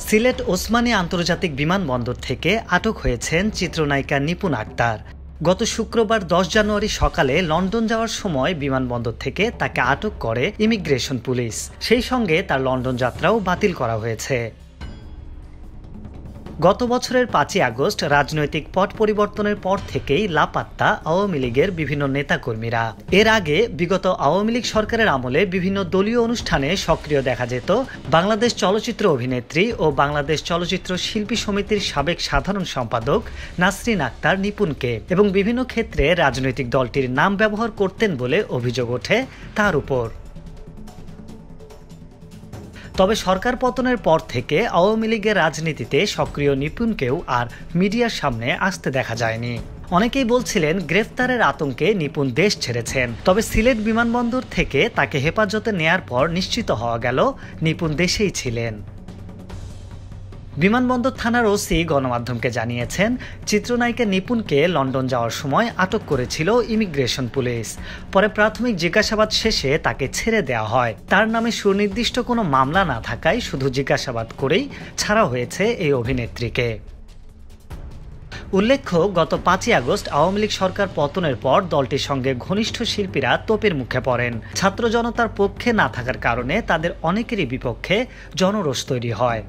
সিলেট ওসমানী আন্তর্জাতিক বিমানবন্দর থেকে আটক হয়েছেন চিত্রনায়িকা নিপুণ আক্তার। গত শুক্রবার 10 জানুয়ারি সকালে লন্ডন যাওয়ার সময় বিমানবন্দর থেকে তাকে আটক করে ইমিগ্রেশন পুলিশ। সেই সঙ্গে তার লন্ডন যাত্রাও বাতিল করা হয়েছে। গত বছরের 5ই আগস্ট রাজনৈতিক পট পরিবর্তনের পর থেকেই লাপাত্তা আওয়ামী লীগের বিভিন্ন নেতাকর্মীরা। এর আগে বিগত আওয়ামী লীগ সরকারের আমলে বিভিন্ন দলীয় অনুষ্ঠানে সক্রিয় দেখা যেত বাংলাদেশ চলচ্চিত্র অভিনেত্রী ও বাংলাদেশ চলচ্চিত্র শিল্পী সমিতির সাবেক সাধারণ সম্পাদক নাসরিন আক্তার নিপুণকে, এবং বিভিন্ন ক্ষেত্রে রাজনৈতিক দলটির নাম ব্যবহার করতেন বলে অভিযোগ ওঠে তার উপর। তবে সরকার পতনের পর থেকে আওয়ামী লীগের রাজনীতিতে সক্রিয় নিপুণকেও আর মিডিয়ার সামনে আসতে দেখা যায়নি। অনেকেই বলছিলেন গ্রেফতারের আতঙ্কে নিপুণ দেশ ছেড়েছেন। তবে সিলেট বিমানবন্দর থেকে তাকে হেফাজতে নেয়ার পর নিশ্চিত হওয়া গেল নিপুণ দেশেই ছিলেন। বিমানবন্দর থানার ওসি গণমাধ্যমকে জানিয়েছেন, চিত্রনায়িকা নিপুণকে লন্ডন যাওয়ার সময় আটক করেছিল ইমিগ্রেশন পুলিশ। পরে প্রাথমিক জিজ্ঞাসাবাদ শেষে তাকে ছেড়ে দেওয়া হয়। তার নামে সুনির্দিষ্ট কোনো মামলা না থাকায় শুধু জিজ্ঞাসাবাদ করেই ছাড়া হয়েছে এই অভিনেত্রীকে। উল্লেখ্য, গত 5ই আগস্ট আওয়ামী লীগ সরকার পতনের পর দলটির সঙ্গে ঘনিষ্ঠ শিল্পীরা তোপের মুখে পড়েন। ছাত্র জনতার পক্ষে না থাকার কারণে তাদের অনেকেরই বিপক্ষে জনরোষ তৈরি হয়।